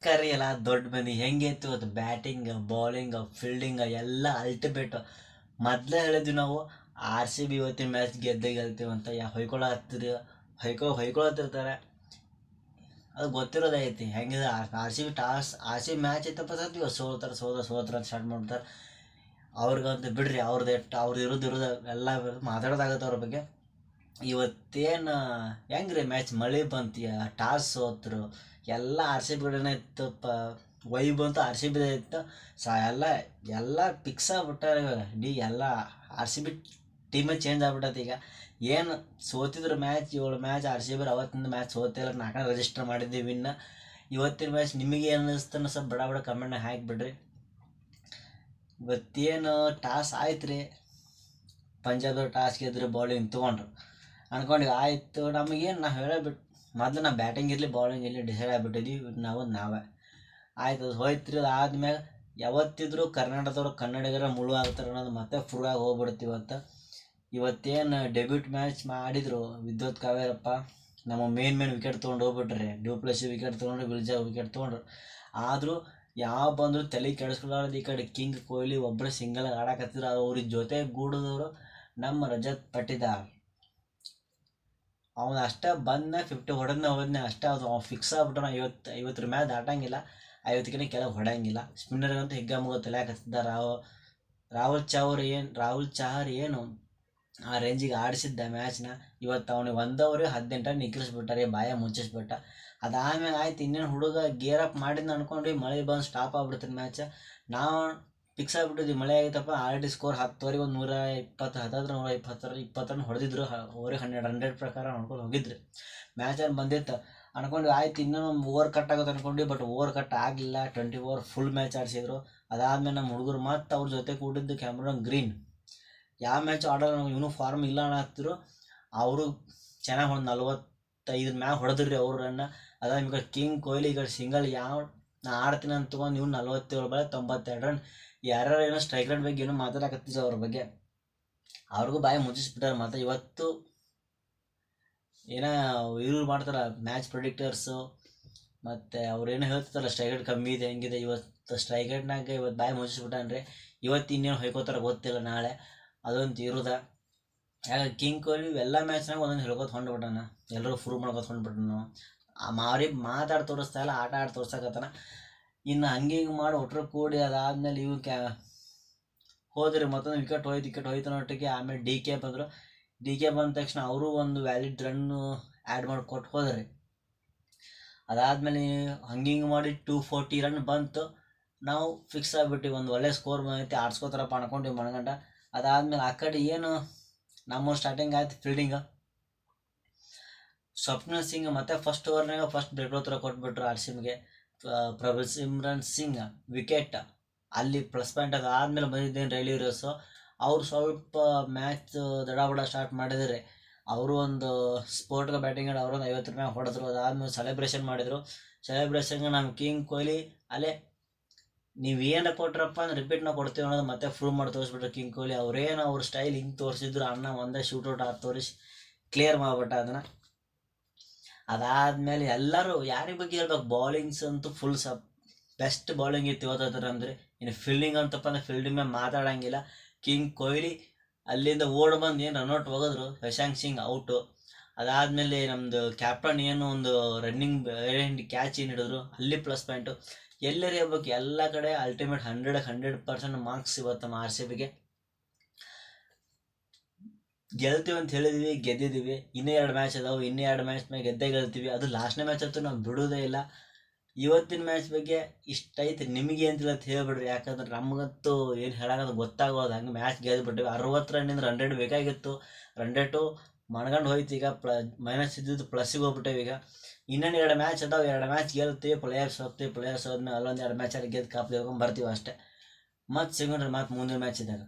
ಕರಿ ಎಲ್ಲ ದೊಡ್ಡ ಮಂದಿ ಹೆಂಗಿತ್ತು ಅದು ಬ್ಯಾಟಿಂಗ್ ಬೌಲಿಂಗ್ ಫೀಲ್ಡಿಂಗ್ ಎಲ್ಲ ಅಲ್ಟಿಮೇಟ್. ಮೊದಲೇ ಹೇಳಿದ್ವಿ ನಾವು ಆರ್ ಸಿ ಬಿ ಇವತ್ತಿನ ಮ್ಯಾಚ್ ಗೆಲ್ತೀವಿ ಅಂತ. ಹೊಯ್ಕೊಳತ್ತಿರ್ತಾರೆ. ಅದು ಗೊತ್ತಿರೋದೈತಿ ಹೆಂಗಿದೆ. R C B R C B match ಇತ್ತಪ್ಪ ಸತ್ ಇವಾಗ ಸೋಲ್ತಾರೆ ಅಂತ ಸ್ಟಾರ್ಟ್ ಮಾಡ್ತಾರೆ. ಅವ್ರಿಗಂತ ಬಿಡ್ರಿ, ಅವ್ರದ್ದು ಇರೋದು ಎಲ್ಲ ಮಾತಾಡೋದಾಗತ್ತೆ ಅವ್ರ ಬಗ್ಗೆ. ಇವತ್ತೇನು ಹೆಂಗ್ರಿ ಮ್ಯಾಚ್ ಮಳೆ ಬಂತು, ಟಾಸ್ ಸೋತ್ರು, ಎಲ್ಲ ಆರ್ ಸಿ ಬಿ ಕಡೆನೇ ಇತ್ತು. ಬಂತು ಆರ್ ಸಿ ಬಿದೇ ಇತ್ತು. ಎಲ್ಲ ಫಿಕ್ಸ್ ಆಗ್ಬಿಟ್ಟಾರೆ ಇವಾಗ. ಎಲ್ಲ ಆರ್ ಸಿ ಬಿ ಟೀಮೇ ಚೇಂಜ್ ಆಗ್ಬಿಟ್ಟೈತೆ ಈಗ. ಏನು ಸೋತಿದ್ರು match 7 match R C B ಅವತ್ತಿಂದ ಮ್ಯಾಚ್ ಸೋತಿಲ್ಲ, 4 ರಿಜಿಸ್ಟರ್ ಮಾಡಿದ್ದೀವಿ ವಿನ್ನ. ಇವತ್ತಿನ ಮ್ಯಾಚ್ ನಿಮಗೆ ಏನು ಅನ್ನಿಸ್ತಾನ ಸ್ವಲ್ಪ ಬಡ ಕಮೆಂಟ್ನ ಹಾಕಿಬಿಡ್ರಿ. ಇವತ್ತೇನು ಟಾಸ್ ಆಯ್ತು ರೀ, ಪಂಜಾಬ್ದವ್ರು ಟಾಸ್ ಗೆದ್ರು, ಬೌಲಿಂಗ್ ತೊಗೊಂಡ್ರು ಅನ್ಕೊಂಡಿವಿ. ಆಯಿತು ನಮಗೇನು, ನಾವು ಹೇಳಬಿಟ್ಟು ಮೊದಲು ನಾವು ಬ್ಯಾಟಿಂಗ್ ಇರಲಿ ಬೌಲಿಂಗ್ ಇರಲಿ ಡಿಸೈಡ್ ಆಗಿಬಿಟ್ಟಿದ್ವಿ ನಾವೇ. ಆಯ್ತು ಅದು ಹೋಯ್ತು ರೀ. ಅದು ಆದ್ಮೇಲೆ ಯಾವತ್ತಿದ್ರು ಕನ್ನಡಿಗರ ಮುಳು ಆಗ್ತಾರೆ ಅನ್ನೋದು ಮತ್ತೆ ಪ್ರೂವ್ ಆಗಿ ಹೋಗ್ಬಿಡ್ತೀವಂತ. ಇವತ್ತೇನು ಡೆಬ್ಯೂಟ್ ಮ್ಯಾಚ್ ಮಾಡಿದರು ವಿದ್ಯುತ್ ಕಾವೇರಪ್ಪ, ನಮ್ಮ ಮೇನ್ ವಿಕೆಟ್ ತೊಗೊಂಡು ಹೋಗ್ಬಿಟ್ರೆ. ಡ್ಯೂಪ್ಲೆಸಿ ವಿಕೆಟ್ ತೊಗೊಂಡ್ರು, ವಿಲ್ಜಾ ವಿಕೆಟ್ ತೊಗೊಂಡ್ರು. ಆದರೂ ಯಾವ ಬಂದರೂ ತಲೆ ಕೆಡಿಸ್ಕೊಳ್ಳೋದು. ಈ ಕಡೆ ಕಿಂಗ್ ಕೊಹ್ಲಿ ಒಬ್ಬರೇ ಸಿಂಗಲ್ ಆಡಕತ್ತಿದ್ರು. ಅವ್ರ ಜೊತೆ ಗೂಡಿದವರು ನಮ್ಮ ರಜತ್ ಪಟ್ಟಿದಾರ್. ಅವನು ಅಷ್ಟೇ ಬಂದ 50 ಹೋದ್ನೆ ಅಷ್ಟೇ. ಅದು ಫಿಕ್ಸ್ ಆಗ್ಬಿಟ್ಟು 50 ಮ್ಯಾಚ್ ದಾಟಂಗಿಲ್ಲ, 50ಕ್ಕಿಂತ ಕೆಳಗೆ ಹೊಡೆಯಂಗಿಲ್ಲ. ಸ್ಪಿನ್ನರ್ಗಂತೂ ಹಿಗ್ಗಾಮುಗ ತಲೆ ಹಾಕತ್ತಿದ್ದ. ರಾಹುಲ್ ಚಹರ್ ಏನು ಆ ರೇಂಜಿಗೆ ಆಡಿಸಿದ್ದ ಮ್ಯಾಚ್ನ. ಇವತ್ತು ಅವನಿಗೆ 1 ಓವರ್ 18 ರನ್ ನಿಗ್ರಿಸ್ಬಿಟ್ಟಾರೆ, ಬಾಯ ಮುಚ್ಚಿಸ್ಬಿಟ್ಟ. ಅದಾದ್ಮೇಲೆ ಆಯ್ತು, ಇನ್ನೇನು ಹುಡುಗ ಗೇರ್ ಅಪ್ ಮಾಡಿದ್ನ ಅನ್ಕೊಂಡ್ರಿ. ಮಳೆ ಬಂದು ಸ್ಟಾಪ್ ಆಗ್ಬಿಡ್ತದೆ ಮ್ಯಾಚ್. ನಾವು ಫಿಕ್ಸ್ ಆಗಿಬಿಟ್ಟಿದ್ವಿ ಮಳೆ ಆಗೈತಪ್ಪ. ಆಲ್ರೆಡಿ ಸ್ಕೋರ್ 10 ಓವರಿಗೆ ಒಂದು 120 ರನ್ ಹೊಡೆದಿದ್ರು. ಓವರಿಗೆ 100 ಪ್ರಕಾರ ನೋಡ್ಕೊಂಡು ಹೋಗಿದ್ರಿ. ಮ್ಯಾಚಲ್ಲಿ ಬಂದಿತ್ತು ಅನ್ಕೊಂಡು ಆಯ್ತು, ಇನ್ನೊಂದು ಓವರ್ ಕಟ್ ಆಗುತ್ತೆ ಅನ್ಕೊಂಡ್ವಿ. ಬಟ್ ಓವರ್ ಕಟ್ ಆಗಲಿಲ್ಲ. 20 ಓವರ್ ಫುಲ್ ಮ್ಯಾಚ್ ಆಡಿಸಿದ್ರು. ಅದಾದ್ಮೇಲೆ ನಮ್ಮ ಹುಡುಗರು ಮತ್ತು ಅವ್ರ ಜೊತೆ ಕೂಡಿದ್ದು ಕ್ಯಾಮ್ರನ್ ಗ್ರೀನ್ ಯಾವ ಮ್ಯಾಚ್ ಆಡೋಲ್ಲ, ಇವನು ಫಾರ್ಮ್ ಇಲ್ಲ ಅನ್ನತ್ತಿದ್ರು. ಅವರು ಚೆನ್ನಾಗಿ ಒಂದು 45 ಮ್ಯಾಚ್ ಹೊಡೆದ್ರಿ ಅವ್ರ ರನ್ನ. ಅದಾದ್ಮೇಲೆ ಕಿಂಗ್ ಕೊಹ್ಲಿ ಈಗ ಸಿಂಗಲ್ ನಾ ಆಡ್ತೀನಿ ಅಂತ ತೊಗೊಂಡು ಇವ್ನು 47 ಬಾಲ್ 92 ರನ್. ಯಾರ್ಯಾರು ಏನೋ ಸ್ಟ್ರೈಕ್ ರೇಟ್ ಬಗ್ಗೆ ಏನೋ ಮಾತಾಡಕತ್ತಿದ್ರು ಅವ್ರ ಬಗ್ಗೆ. ಅವ್ರಿಗೂ ಬಾಯಿ ಮುಚ್ಚಿಸ್ಬಿಟ್ಟಾರೆ. ಮತ್ತು ಇವತ್ತು ಏನೋ ಇವ್ರು ಮಾಡ್ತಾರೆ ಮ್ಯಾಚ್ ಪ್ರಿಡಿಕ್ಟರ್ಸು, ಮತ್ತು ಅವ್ರೇನೋ ಹೇಳ್ತಿರ್ತಾರಲ್ಲ ಸ್ಟ್ರೈಕ್ ರೇಟ್ ಕಮ್ಮಿ ಇದೆ ಹೆಂಗಿದೆ. ಇವತ್ತು ಸ್ಟ್ರೈಕ್ ರೇಟ್ನಾಗ ಇವತ್ತು ಬಾಯಿ ಮುಚ್ಚಿಸ್ಬಿಟ್ಟಾನ್ರಿ. ಇವತ್ತು ಇನ್ನೇನು ಹೊಯ್ಕೋತಾರೆ ಗೊತ್ತಿಲ್ಲ, ನಾಳೆ ಅದೊಂದು ಇರೋದ. ಯಾಕೆ ಕಿಂಗ್ ಕೊಹ್ಲಿ ಎಲ್ಲ ಮ್ಯಾಚ್ನಾಗ ಒಂದೊಂದು ಹೇಳ್ಕೊತ ಹೊಂಡ್ಬಿಟ್ಟಾನ, ಎಲ್ಲರೂ ಪ್ರೂವ್ ಮಾಡ್ಕೊತ ಹೊಂಡ್ಬಿಟ್ಟಾನು. ಮಾತಾಡಿ ತೋರಿಸ್ತಾ ಇಲ್ಲ, ಆಟ ಆಡಿ ತೋರ್ಸಕತ್ತಾನ. ಇನ್ನು ಹಂಗೆ ಮಾಡಿ ಒಟ್ಟರು ಕೂಡಿ ಅದಾದ್ಮೇಲೆ ಇವು ಹೋದ್ರಿ. ಮತ್ತೊಂದು ವಿಕೆಟ್ ಹೋಯ್ತು ನೋಟಿಗೆ. ಆಮೇಲೆ ಡಿ ಕೆ ಬಂದರು. ಡಿ ಕೆ ಬಂದ ತಕ್ಷಣ ಅವರು ಒಂದು ವ್ಯಾಲಿಡ್ ರನ್ನು ಆ್ಯಡ್ ಮಾಡಿಕೊಟ್ಟು ಹೋದ್ರಿ. ಅದಾದ್ಮೇಲೆ ಹಂಗೆ ಮಾಡಿ 240 ರನ್ ಬಂತು. ನಾವು ಫಿಕ್ಸ್ ಆಗಿಬಿಟ್ಟು ಒಂದು ಒಳ್ಳೆ ಸ್ಕೋರ್ ಬಂದೈತಿ, ಆಡ್ಸ್ಕೋತಾರಪ್ಪ ಅನ್ಕೊಂಡ್ವಿ ಮಣಗಂಡ. ಅದಾದ್ಮೇಲೆ ಆ ಕಡೆ ಏನು ನಮ್ಮ ಸ್ಟಾರ್ಟಿಂಗ್ ಆಯ್ತು ಫೀಲ್ಡಿಂಗ್. ಸ್ವಪ್ನಿಲ್ ಸಿಂಗ್ ಮತ್ತೆ ಫಸ್ಟ್ ಓವರ್ನಾಗ ಫಸ್ಟ್ ಡೆಡ್ ಬಾಲ್ ಕೊಟ್ಬಿಟ್ರು ಆರ್ ಸಿ ಬಿಗೆ. ಸಿಮ್ರನ್ ಸಿಂಗ್ ವಿಕೆಟ್ ಅಲ್ಲಿ ಪ್ಲಸ್ ಪಾಯಿಂಟ್. ಅದಾದ್ಮೇಲೆ ಬಂದಿದ್ದೇನು ರೈಲಿ ರೇಸು. ಅವ್ರು ಸ್ವಲ್ಪ ಮ್ಯಾಚ್ ದಡ ಸ್ಟಾರ್ಟ್ ಮಾಡಿದರೆ ಅವರು ಒಂದು ಸ್ಪೋರ್ಟ್ಗೆ ಬ್ಯಾಟಿಂಗ್ ಆಡಿ ಅವರೊಂದು 50 ಮ್ಯಾಚ್ ಹೊಡೆದ್ರು. ಅದಾದ್ಮೇಲೆ ಸೆಲೆಬ್ರೇಷನ್ ಮಾಡಿದರು. ಸೆಲೆಬ್ರೇಷನ್ಗೆ ನಮ್ಮ ಕಿಂಗ್ ಕೊಹ್ಲಿ ಅಲ್ಲೇ ನೀವೇನು ಕೊಟ್ರಪ್ಪ ಅಂದ್ರೆ ರಿಪೀಟ್ ನಾವು ಕೊಡ್ತೀವಿ ಅನ್ನೋದು ಮತ್ತೆ ಪ್ರೂವ್ ಮಾಡಿ ತೋರಿಸ್ಬಿಟ್ರು ಕಿಂಗ್ ಕೊಹ್ಲಿ. ಅವ್ರ ಸ್ಟೈಲ್ ಹಿಂಗೆ ತೋರಿಸಿದ್ರು. ಅಣ್ಣ ಒಂದೇ ಶೂಟೌಟ್ ತೋರಿಸಿ ಕ್ಲಿಯರ್ ಮಾಡಿಬಿಟ್ಟ ಅದನ್ನು. ಅದಾದಮೇಲೆ ಎಲ್ಲರೂ ಯಾರಿಗೆ ಬಗ್ಗೆ ಹೇಳ್ಬೇಕು, ಬೌಲಿಂಗ್ಸ್ ಅಂತೂ ಫುಲ್ ಬೆಸ್ಟ್ ಬೌಲಿಂಗ್ ಇತ್ತು ಇವತ್ತು. ಅಂದರೆ ಇನ್ನು ಫೀಲ್ಡಿಂಗ್ ಅಂತಪ್ಪ ಅಂದ್ರೆ ಫೀಲ್ಡಿಂಗ್ ಮೇಲೆ ಮಾತಾಡೋಂಗಿಲ್ಲ. ಕಿಂಗ್ ಕೊಹ್ಲಿ ಅಲ್ಲಿಂದ ಓಡ್ ಬಂದು ಏನು ರನ್ಔಟ್ ಹೋಗಿದ್ರು, ಶಶಾಂಕ್ ಸಿಂಗ್ ಔಟು. ಅದಾದಮೇಲೆ ನಮ್ಮದು ಕ್ಯಾಪ್ಟನ್ ಏನು ಒಂದು ರನ್ನಿಂಗ್ ಕ್ಯಾಚ್ ಏನು ಹಿಡಿದ್ರು, ಅಲ್ಲಿ ಪ್ಲಸ್ ಪಾಯಿಂಟು. ಎಲ್ಲರೂ ಹೇಳ್ಬೇಕು, ಎಲ್ಲ ಕಡೆ ಅಲ್ಟಿಮೇಟ್ 100% ಮಾರ್ಕ್ಸ್ ಇವತ್ತು ನಮ್ಮ ಆರ್ ಸಿ ಬಿಗೆ. ಗೆಲ್ತೀವಿ ಅಂತ ಹೇಳಿದ್ವಿ, ಗೆದ್ದಿದ್ದೀವಿ. ಇನ್ನೂ 2 ಮ್ಯಾಚ್ ಅದಾವೆ, ಇನ್ನೂ 2 ಮ್ಯಾಚ್ ಮೇಲೆ ಗೆದ್ದೇ ಗೆಲ್ತೀವಿ. ಅದು ಲಾಸ್ಟ್ನೇ ಮ್ಯಾಚ್ ಅಂತೂ ನಾವು ಬಿಡೋದೇ ಇಲ್ಲ. ಇವತ್ತಿನ ಮ್ಯಾಚ್ ಬಗ್ಗೆ ಇಷ್ಟ ಐತೆ, ನಿಮಗೆ ಅಂತಿಲ್ಲ ಅಂತ ಹೇಳ್ಬಿಡ್ರಿ. ಯಾಕಂದ್ರೆ ನಮಗಂತೂ ಏನು ಹೇಳೋದು ಗೊತ್ತಾಗೋದು. ಹಂಗೆ ಮ್ಯಾಚ್ ಗೆದ್ಬಿಟ್ಟಿವಿ. 60 ರನ್ನಿಂದ 100 ಬೇಕಾಗಿತ್ತು. 100 ಮಣ್ಗಂಡು ಹೋಯ್ತು. ಈಗ ಮೈನಸ್ ಇದ್ದಿದ್ದು ಪ್ಲಸ್ಸಿಗೆ ಹೋಗ್ಬಿಟ್ಟೇವೆ. ಈಗ ಇನ್ನೊಂದು 2 ಮ್ಯಾಚ್ ಅದಾವೆ, 2 ಮ್ಯಾಚ್ ಗೆಲ್ತೀವಿ, ಪ್ಲೇಯರ್ಸ್ ಹೋಗ್ತೀವಿ. ಪ್ಲೇಯರ್ಸ್ ಹೋದ್ಮೇಲೆ ಅಲ್ಲೊಂದು 2 ಮ್ಯಾಚ್ ಗೆದ್ದು ಕಾಪ್ ಗೆಲ್ಕೊಂಡು ಬರ್ತೀವಿ ಅಷ್ಟೇ. ಮತ್ತೆ ಸಿಗೋಣ್ರಿ ಮತ್ತೆ ಮುಂದಿನ ಮ್ಯಾಚ್ ಇದ್ದಾಗ.